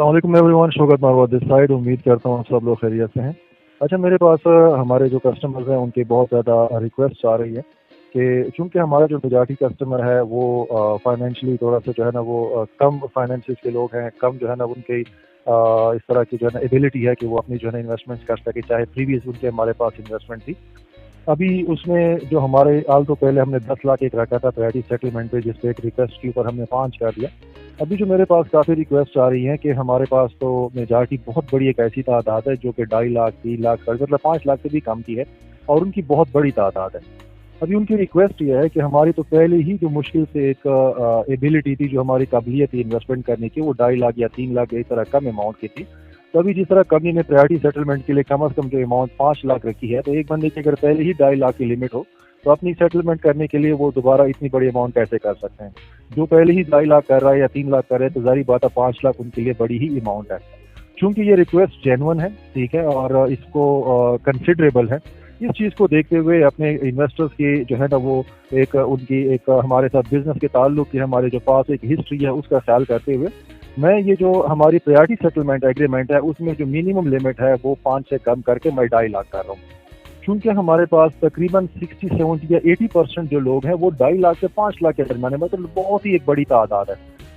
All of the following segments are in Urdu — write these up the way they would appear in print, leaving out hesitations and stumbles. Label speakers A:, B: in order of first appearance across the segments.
A: السلام علیکم every Shaukat Marwat this side. امید کرتا ہوں سب لوگ خیریت سے ہیں. اچھا, میرے پاس ہمارے جو کسٹمرز ہیں ان کی بہت زیادہ ریکویسٹ آ رہی ہے کہ چونکہ ہمارا جو میجارٹی کسٹمر ہے وہ فائنینشلی تھوڑا سا جو ہے نا وہ کم فائنینسز کے لوگ ہیں, کم جو ہے نا ان کی اس طرح کی جو ہے نا ایبلٹی ہے کہ وہ اپنی جو ہے نا انویسٹمنٹ کر سکے, چاہے پریویس ان کے ہمارے پاس انویسٹمنٹ تھی. ابھی اس میں جو ہمارے آل تو پہلے ہم نے 10 لاکھ ایک رکھا تھا پریورٹی سیٹلمنٹ پہ, جس پہ ایک ریکویسٹ کے اوپر ہم نے 5 کر دیا. ابھی جو میرے پاس کافی ریکویسٹ آ رہی ہیں کہ ہمارے پاس تو میجارٹی بہت بڑی ایک ایسی تعداد ہے جو کہ 2.5 لاکھ 3 لاکھ مطلب 5 لاکھ سے بھی کم کی ہے, اور ان کی بہت بڑی تعداد ہے. ابھی ان کی ریکویسٹ یہ ہے کہ ہماری تو پہلے ہی جو مشکل سے ایک ایبلٹی تھی, جو ہماری قابلیت تھی انویسٹمنٹ کرنے کی, وہ 2.5 لاکھ یا 3 لاکھ اس طرح کم اماؤنٹ کی تھی. تو ابھی جس طرح کمپنی نے پریورٹی سیٹلمنٹ کے لیے کم از کم جو اماؤنٹ 5 لاکھ رکھی ہے, تو ایک بندے کی اگر پہلے ہی 2.5 لاکھ کی لمٹ ہو تو اپنی سیٹلمنٹ کرنے کے لیے وہ دوبارہ اتنی بڑی اماؤنٹ کیسے کر سکتے ہیں. جو پہلے ہی 2.5 لاکھ کر رہا ہے یا 3 لاکھ کر رہا ہے تو ظاہری بات ہے 5 لاکھ ان کے لیے بڑی ہی اماؤنٹ ہے. چونکہ یہ ریکویسٹ جینون ہے, ٹھیک ہے, اور اس کو کنسیڈریبل ہے. اس چیز کو دیکھتے ہوئے اپنے انویسٹرز کی جو ہے نا وہ ایک ان کی ایک ہمارے ساتھ بزنس کے تعلق کی ہمارے جو پاس ایک ہسٹری ہے اس کا خیال کرتے ہوئے میں یہ جو ہماری پریورٹی سیٹلمنٹ ایگریمنٹ ہے اس میں جو منیمم لمٹ ہے وہ 5 سے کم کر کے میں 2.5 لاکھ کر رہا ہوں. چونکہ ہمارے پاس تقریباً 60 70 یا 80% جو لوگ ہیں وہ 2.5 لاکھ سے 5 لاکھ کے درمیان ہے, مطلب بہت ہی ایک بڑی تعداد ہے.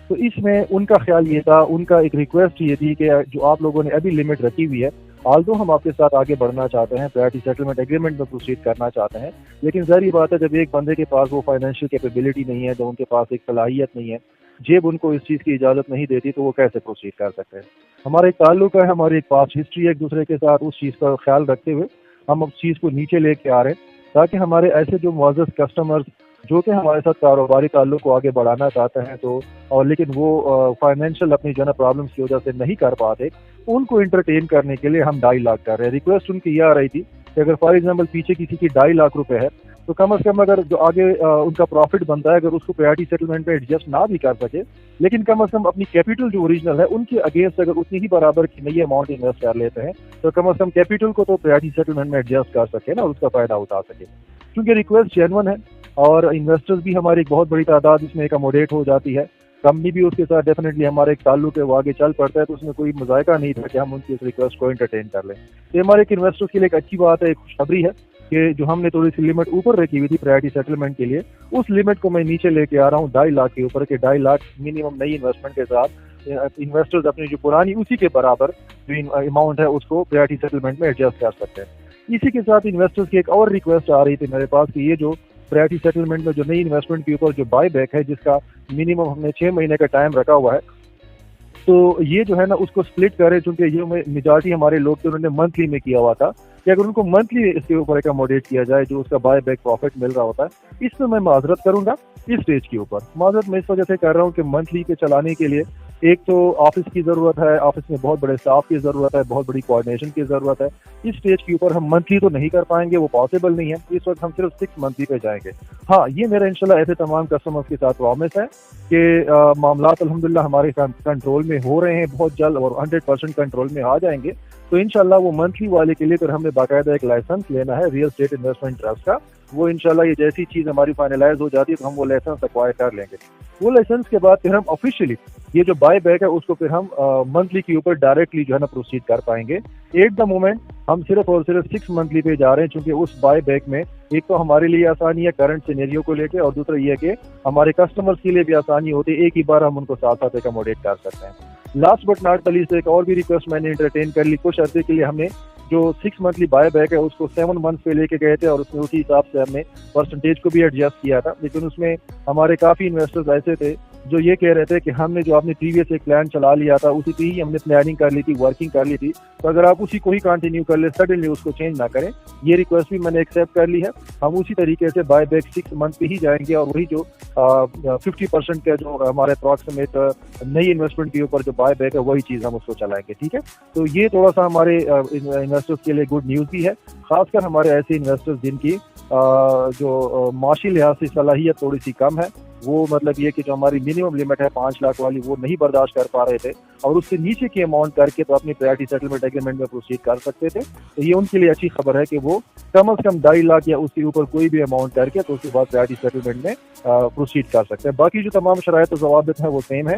A: تو اس میں ان کا خیال یہ تھا, ان کا ایک ریکویسٹ یہ تھی کہ جو آپ لوگوں نے ابھی لمٹ رکھی ہوئی ہے, آلدو ہم آپ کے ساتھ آگے بڑھنا چاہتے ہیں, پریورٹی سیٹلمنٹ ایگریمنٹ میں پروسیڈ کرنا چاہتے ہیں, لیکن ظاہری بات ہے جب ایک بندے کے پاس وہ فائنینشیل کیپیبلٹی نہیں ہے, جب ان کے پاس ایک صلاحیت نہیں ہے, جیب ان کو اس چیز کی اجازت نہیں دیتی, تو وہ کیسے پروسیڈ کر سکتے ہیں. ہمارا ایک تعلق ہے, ہماری ایک پاس ہسٹری ہے ایک دوسرے کے ساتھ, اس چیز کا خیال رکھتے ہوئے ہم اس چیز کو نیچے لے کے آ رہے ہیں تاکہ ہمارے ایسے جو معزز کسٹمرز جو کہ ہمارے ساتھ کاروباری تعلق کو آگے بڑھانا چاہتے ہیں تو اور لیکن وہ فائنینشیل اپنی جو ہے نا پرابلمس کی وجہ سے نہیں کر پاتے, ان کو انٹرٹین کرنے کے لیے ہم 2.5 لاکھ کر رہے ہیں. ریکویسٹ ان کی یہ آ رہی تھی کہ اگر فار ایگزامپل پیچھے کسی کی 2.5 لاکھ روپے ہے تو کم از کم اگر جو آگے ان کا پروفٹ بنتا ہے اگر اس کو پریورٹی سیٹلمنٹ پہ ایڈجسٹ نہ بھی کر سکے, لیکن کم از کم اپنی کیپٹل جو اوریجنل ہے ان کے اگینسٹ اگر اتنی ہی برابر کی نئی اماؤنٹ انویسٹ کر لیتے ہیں تو کم از کم کیپٹل کو تو پریورٹی سیٹلمنٹ میں ایڈجسٹ کر سکے نا, اور اس کا فائدہ اٹھا سکے. کیونکہ ریکویسٹ جینون ہے اور انویسٹرز بھی ہماری ایک بہت بڑی تعداد اس میں اکاموڈیٹ ہو جاتی ہے, کمپنی بھی اس کے ساتھ ڈیفینیٹلی ہمارا ایک تعلق ہے وہ آگے چل پڑتا ہے, تو اس میں کوئی مذائقہ نہیں تھا کہ ہم ان کی اس ریکویسٹ کو انٹرٹین کر لیں. یہ ہمارے ایک انویسٹرز کے لیے ایک اچھی بات ہے, ایک خوشخبری ہے کہ جو ہم نے تھوڑی سی لمٹ اوپر رکھی ہوئی تھی پریورٹی سیٹلمنٹ کے لیے, اس لمٹ کو میں نیچے لے کے آ رہا ہوں 2.5 لاکھ کے اوپر, کہ 2.5 لاکھ منیمم نئی انویسٹمنٹ کے ساتھ انویسٹرز اپنی جو پرانی اسی کے برابر جو اماؤنٹ ہے اس کو پریورٹی سیٹلمنٹ میں ایڈجسٹ کر سکتے ہیں. اسی کے ساتھ انویسٹرز کی ایک اور ریکویسٹ آ رہی تھی میرے پاس کہ یہ جو پریورٹی سیٹلمنٹ میں جو نئی انویسٹمنٹ کے اوپر جو بائی بیک ہے, جس کا منیمم ہم نے 6 مہینے کا ٹائم رکھا ہوا ہے, تو یہ جو ہے نا اس کو سپلٹ کرے, چونکہ یہ میجارٹی ہمارے لوگ تھے انہوں نے منتھلی میں کیا ہوا تھا کہ اگر ان کو منتھلی اس کے اوپر اکاموڈیٹ کیا جائے جو اس کا بائی بیک پروفٹ مل رہا ہوتا ہے, اس میں معذرت کروں گا اس اسٹیج کے اوپر. معذرت میں اس وجہ سے کر رہا ہوں کہ منتھلی کے چلانے کے لیے ایک تو آفس کی ضرورت ہے, آفس میں بہت بڑے اسٹاف کی ضرورت ہے, بہت بڑی کوآرڈینیشن کی ضرورت ہے. اس اسٹیج کے اوپر ہم منتھلی تو نہیں کر پائیں گے, وہ پاسبل نہیں ہے. اس وقت ہم صرف 6 منتھلی پہ جائیں گے. ہاں, یہ میرا انشاءاللہ ایسے تمام کسٹمرز کے ساتھ پرومس ہے کہ معاملات الحمدللہ ہمارے کنٹرول میں ہو رہے ہیں بہت جلد, اور 100% کنٹرول میں آ جائیں گے. تو انشاءاللہ وہ منتھلی والے کے لیے پھر ہمیں باقاعدہ ایک لائسنس لینا ہے ریئل اسٹیٹ انویسٹمنٹ ٹرسٹ کا. وہ انشاءاللہ یہ جیسی چیز ہماری فائنلائز ہو جاتی ہے تو ہم وہ لائسنس ایکوائر کر لیں گے. وہ لائسنس کے بعد پھر ہم آفیشیلی یہ جو بائی بیک ہے اس کو پھر ہم منتھلی کے اوپر ڈائریکٹلی جو ہے نا پروسیڈ کر پائیں گے. ایٹ دا مومنٹ ہم صرف اور صرف 6 منتھلی پہ جا رہے ہیں, چونکہ اس بائی بیک میں ایک تو ہمارے لیے آسانی ہے کرنٹ سینیریو کو لے کے, اور دوسرا یہ ہے کہ ہمارے کسٹمرز کے لیے بھی آسانی ہوتی ہے, ایک ہی بار ہم ان کو ساتھ ساتھ اکاموڈیٹ کر سکتے ہیں. لاسٹ بٹ ناٹ لیسٹ ایک اور بھی ریکویسٹ میں نے انٹرٹین کر لی. کچھ عرصے کے لیے ہم نے جو 6 منتھلی بائی بیک ہے اس کو 7 منتھ پہ لے کے گئے تھے, اور اس میں اسی حساب سے ہم نے پرسنٹیج کو بھی ایڈجسٹ کیا تھا, لیکن اس میں ہمارے کافی انویسٹرز ایسے تھے جو یہ کہہ رہے تھے کہ ہم نے جو آپ نے پریویس ایک پلان چلا لیا تھا اسی پہ ہی ہم نے پلاننگ کر لی تھی, ورکنگ کر لی تھی, تو اگر آپ اسی کو ہی کنٹینیو کر لیں, سڈنلی اس کو چینج نہ کریں. یہ ریکویسٹ بھی میں نے ایکسیپٹ کر لی ہے. ہم اسی طریقے سے بائی بیک 6 منتھ پہ ہی جائیں گے, اور وہی جو 50% کا جو ہمارے اپروکسیمیٹ نئی انویسٹمنٹ کے اوپر جو بائی بیک ہے وہی چیز ہم اس کو چلائیں گے. ٹھیک ہے, تو یہ تھوڑا سا ہمارے انویسٹرز کے لیے گڈ نیوز بھی ہے, خاص کر ہمارے ایسے انویسٹرز جن کی جو معاشی لحاظ سے صلاحیت تھوڑی سی کم ہے, وہ مطلب یہ کہ جو ہماری منیمم لمٹ ہے 5 لاکھ والی وہ نہیں برداشت کر پا رہے تھے, اور اس سے نیچے کی اماؤنٹ کر کے تو اپنی پریورٹی سیٹلمنٹ ایگریمنٹ میں پروسیڈ کر سکتے تھے. تو یہ ان کے لیے اچھی خبر ہے کہ وہ کم از کم 2.5 لاکھ یا اس کے اوپر کوئی بھی اماؤنٹ کر کے تو اس کے بعد پریورٹی سیٹلمنٹ میں پروسیڈ کر سکتے ہیں. باقی جو تمام شرائط و ضوابط ہیں وہ سیم ہے.